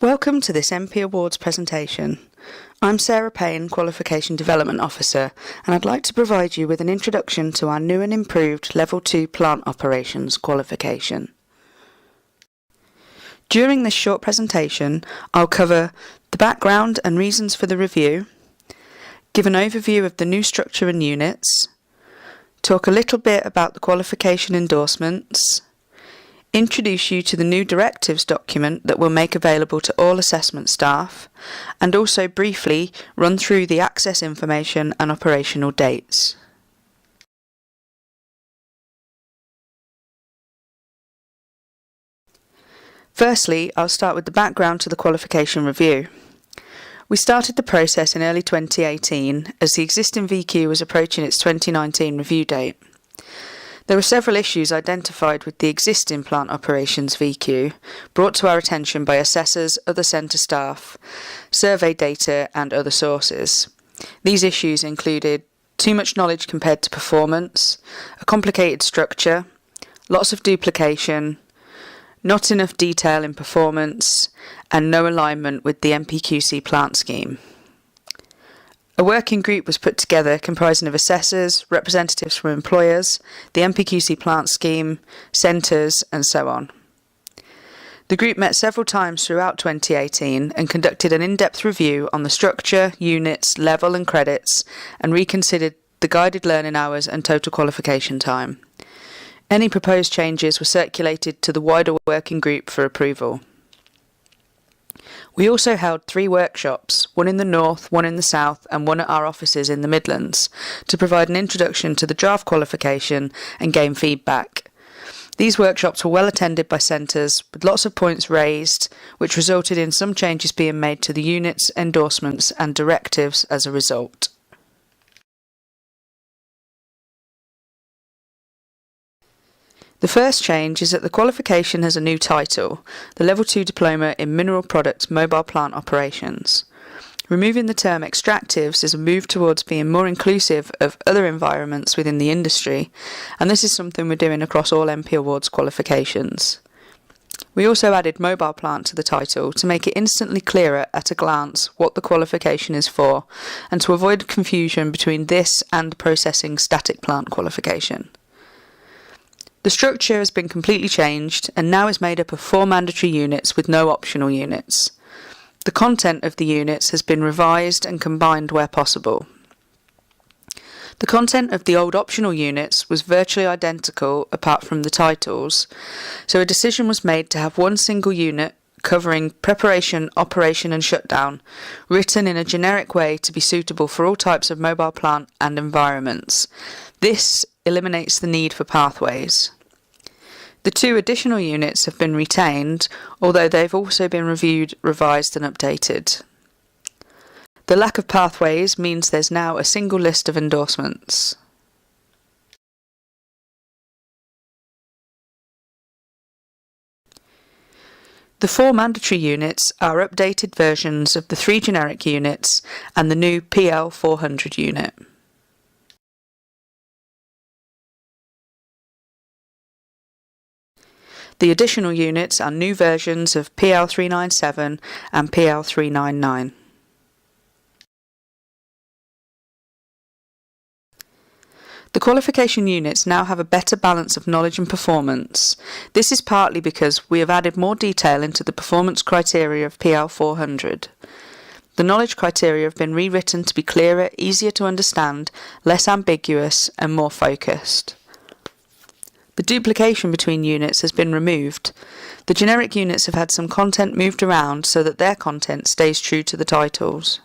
Welcome to this MP Awards presentation. I'm Sarah Payne, Qualification Development Officer, and I'd like to provide you with an introduction to our new and improved Level 2 Plant Operations qualification. During this short presentation, I'll cover the background and reasons for the review, give an overview of the new structure and units, talk a little bit about the qualification endorsements, introduce you to the new directives document that we'll make available to all assessment staff, and also briefly run through the access information and operational dates. Firstly, I'll start with the background to the qualification review. We started the process in early 2018 as the existing VQ was approaching its 2019 review date. There were several issues identified with the existing plant operations VQ, brought to our attention by assessors, other centre staff, survey data and other sources. These issues included too much knowledge compared to performance, a complicated structure, lots of duplication, not enough detail in performance, and no alignment with the MPQC plant scheme. A working group was put together comprising of assessors, representatives from employers, the MPQC plant scheme, centres and so on. The group met several times throughout 2018 and conducted an in-depth review on the structure, units, level and credits, and reconsidered the guided learning hours and total qualification time. Any proposed changes were circulated to the wider working group for approval. We also held 3 workshops, one in the north, one in the south and one at our offices in the Midlands, to provide an introduction to the draft qualification and gain feedback. These workshops were well attended by centres, with lots of points raised, which resulted in some changes being made to the units, endorsements and directives as a result. The first change is that the qualification has a new title, the Level 2 Diploma in Mineral Products Mobile Plant Operations. Removing the term extractives is a move towards being more inclusive of other environments within the industry, and this is something we're doing across all MP Awards qualifications. We also added mobile plant to the title to make it instantly clearer at a glance what the qualification is for, and to avoid confusion between this and processing static plant qualification. The structure has been completely changed and now is made up of 4 mandatory units with no optional units. The content of the units has been revised and combined where possible. The content of the old optional units was virtually identical apart from the titles, so a decision was made to have one single unit covering preparation, operation and shutdown, written in a generic way to be suitable for all types of mobile plant and environments. This eliminates the need for pathways. The 2 additional units have been retained, although they've also been reviewed, revised and updated. The lack of pathways means there's now a single list of endorsements. The 4 mandatory units are updated versions of the 3 generic units and the new PL 400 unit. The additional units are new versions of PL 397 and PL 399. The qualification units now have a better balance of knowledge and performance. This is partly because we have added more detail into the performance criteria of PL 400. The knowledge criteria have been rewritten to be clearer, easier to understand, less ambiguous and more focused. The duplication between units has been removed. The generic units have had some content moved around so that their content stays true to the titles.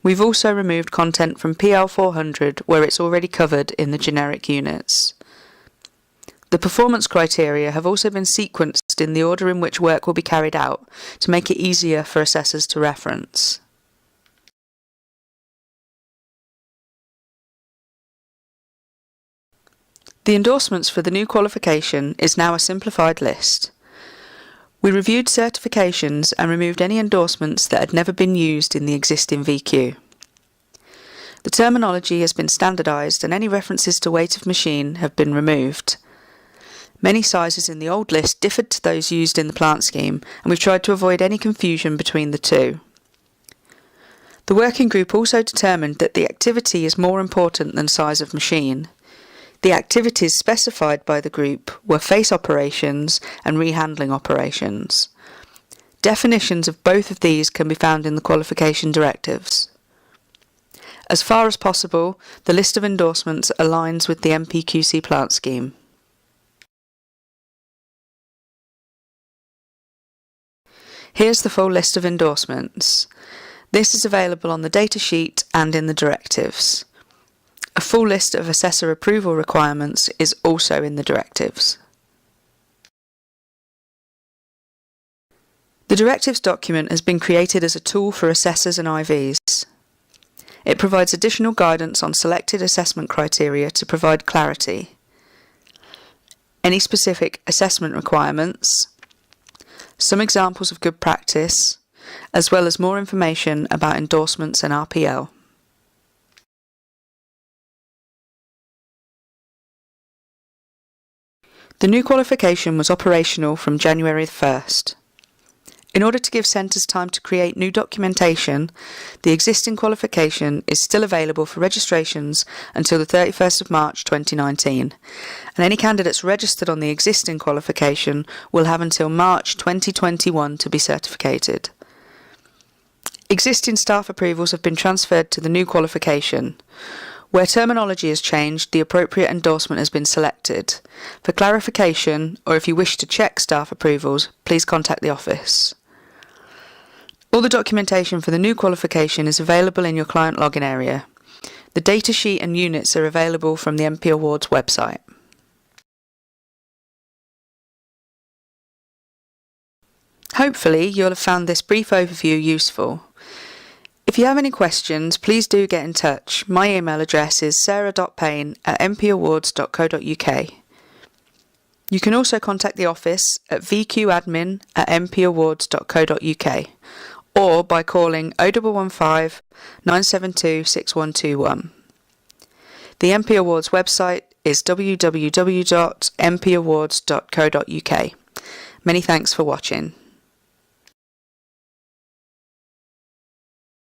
We've also removed content from PL 400 where it's already covered in the generic units. The performance criteria have also been sequenced in the order in which work will be carried out to make it easier for assessors to reference. The endorsements for the new qualification is now a simplified list. We reviewed certifications and removed any endorsements that had never been used in the existing VQ. The terminology has been standardised and any references to weight of machine have been removed. Many sizes in the old list differed to those used in the plant scheme, and we've tried to avoid any confusion between the two. The working group also determined that the activity is more important than size of machine. The activities specified by the group were face operations and rehandling operations. Definitions of both of these can be found in the qualification directives. As far as possible, the list of endorsements aligns with the MPQC plant scheme. Here's the full list of endorsements. This is available on the datasheet and in the directives. A full list of assessor approval requirements is also in the directives. The directives document has been created as a tool for assessors and IVs. It provides additional guidance on selected assessment criteria to provide clarity, any specific assessment requirements, some examples of good practice, as well as more information about endorsements and RPL. The new qualification was operational from January 1st. In order to give centres time to create new documentation, the existing qualification is still available for registrations until the 31st of March 2019, and any candidates registered on the existing qualification will have until March 2021 to be certificated. Existing staff approvals have been transferred to the new qualification. Where terminology has changed, the appropriate endorsement has been selected. For clarification, or if you wish to check staff approvals, please contact the office. All the documentation for the new qualification is available in your client login area. The datasheet and units are available from the MP Awards website. Hopefully, you'll have found this brief overview useful. If you have any questions, please do get in touch. My email address is sarah.payne@mpawards.co.uk. You can also contact the office at vqadmin@mpawards.co.uk or by calling 0115 972 6121. The MP Awards website is www.mpawards.co.uk. Many thanks for watching.